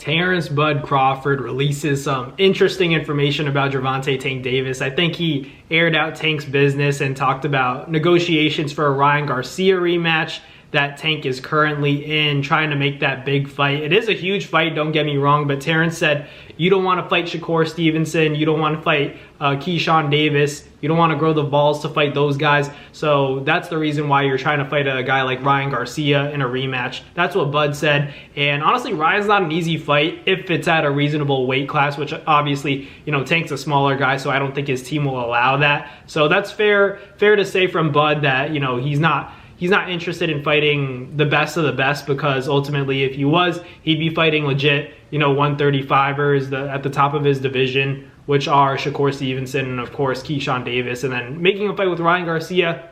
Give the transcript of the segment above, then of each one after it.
Terence Bud Crawford releases some interesting information about Gervonta Tank Davis. I think he aired out Tank's business and talked about negotiations for a Ryan Garcia rematch that Tank is currently in, trying to make that big fight. It is a huge fight, don't get me wrong, but Terence said you don't want to fight Shakur Stevenson, you don't want to fight Keyshawn Davis, you don't want to grow the balls to fight those guys. So that's the reason why you're trying to fight a guy like Ryan Garcia in a rematch. That's what Bud said. And honestly, Ryan's not an easy fight if it's at a reasonable weight class, which obviously, Tank's a smaller guy, so I don't think his team will allow that. So that's fair to say from Bud that, he's not interested in fighting the best of the best, because ultimately if he was, he'd be fighting legit, 135ers at the top of his division, which are Shakur Stevenson and of course Keyshawn Davis, and then making a fight with Ryan Garcia.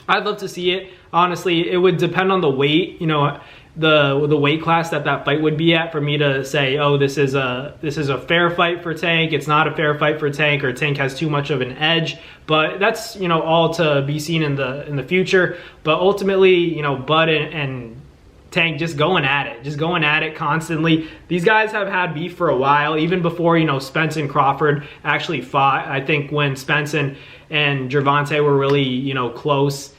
I'd love to see it. Honestly, it would depend on the weight, the weight class that fight would be at for me to say, oh, this is a fair fight for Tank, it's not a fair fight for Tank, or Tank has too much of an edge. But that's all to be seen in the future. But ultimately, Bud and Tank just going at it constantly. These guys have had beef for a while, even before Spence and Crawford actually fought. I think when Spence and Gervonta were really close,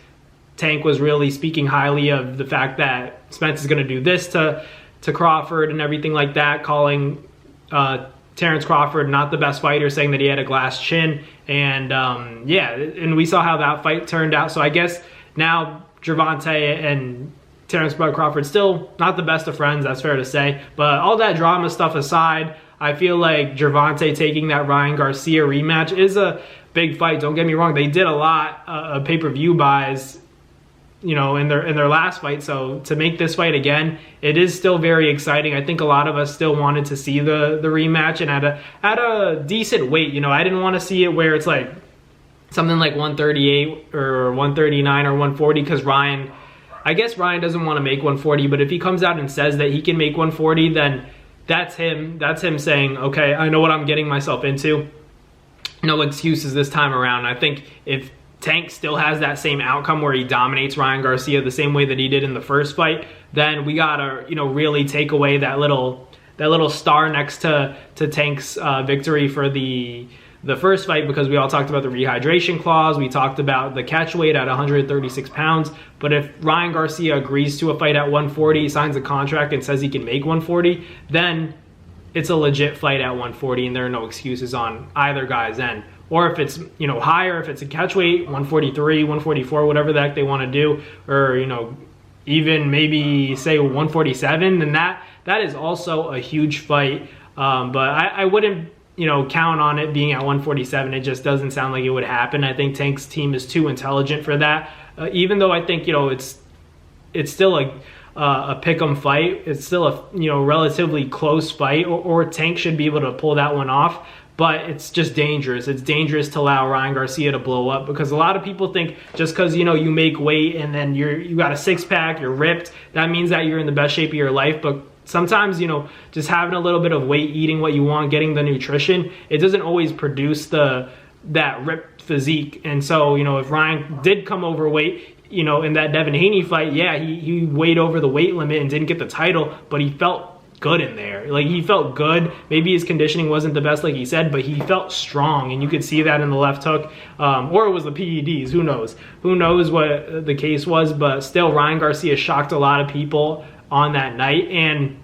Tank was really speaking highly of the fact that Spence is going to do this to Crawford and everything like that, calling Terence Crawford not the best fighter, saying that he had a glass chin. And and we saw how that fight turned out. So I guess now Gervonta and Terence Bud Crawford still not the best of friends, that's fair to say. But all that drama stuff aside, I feel like Gervonta taking that Ryan Garcia rematch is a big fight. Don't get me wrong, they did a lot of pay-per-view buys in their last fight. So to make this fight again, it is still very exciting. I think a lot of us still wanted to see the rematch, and at a decent weight. I didn't want to see it where it's like something like 138 or 139 or 140, because I guess Ryan doesn't want to make 140, but if he comes out and says that he can make 140, then that's him saying, okay, I know what I'm getting myself into. No excuses this time around. I think if Tank still has that same outcome where he dominates Ryan Garcia the same way that he did in the first fight, then we gotta really take away that little star next to Tank's victory for the first fight, because we all talked about the rehydration clause, we talked about the catch weight at 136 pounds. But if Ryan Garcia agrees to a fight at 140, signs a contract and says he can make 140, then it's a legit fight at 140, and there are no excuses on either guy's end. Or if it's higher, if it's a catch weight, 143, 144, whatever the heck they want to do, or even maybe say 147, then that is also a huge fight. But I wouldn't count on it being at 147. It just doesn't sound like it would happen. I think Tank's team is too intelligent for that. Even though I think it's still a pick-em fight, it's still a relatively close fight, or Tank should be able to pull that one off. But it's just dangerous. It's dangerous to allow Ryan Garcia to blow up, because a lot of people think just because you make weight and then you got a six-pack, you're ripped, that means that you're in the best shape of your life. But sometimes just having a little bit of weight, eating what you want, getting the nutrition, it doesn't always produce that ripped physique. And so if Ryan did come overweight, in that Devin Haney fight, yeah, he weighed over the weight limit and didn't get the title, but he felt good in there. Like, he felt good. Maybe his conditioning wasn't the best, like he said, but he felt strong, and you could see that in the left hook, or it was the PEDs. Who knows what the case was? But still, Ryan Garcia shocked a lot of people on that night. And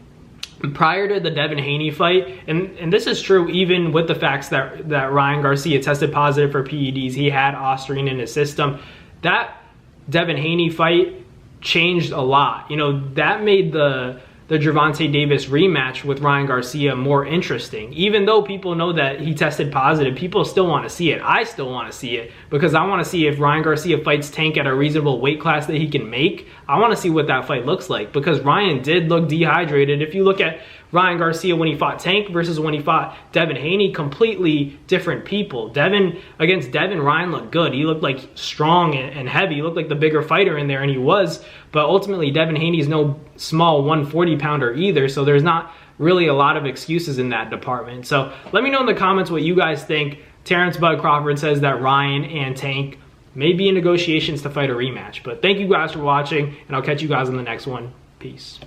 prior to the Devin Haney fight, and this is true even with the facts that Ryan Garcia tested positive for PEDs, he had Osterine in his system, that Devin Haney fight changed a lot. That made the Gervonta Davis rematch with Ryan Garcia more interesting. Even though people know that he tested positive, people still want to see it. I still want to see it, because I want to see if Ryan Garcia fights Tank at a reasonable weight class that he can make. I want to see what that fight looks like, because Ryan did look dehydrated. If you look at Ryan Garcia when he fought Tank versus when he fought Devin Haney, completely different people. Against Devin, Ryan looked good. He looked like strong and heavy. He looked like the bigger fighter in there, and he was. But ultimately, Devin Haney's no small 140 pounder either, so there's not really a lot of excuses in that department. So let me know in the comments what you guys think. Terence Bud Crawford says that Ryan and Tank may be in negotiations to fight a rematch. But thank you guys for watching, and I'll catch you guys on the next one. Peace.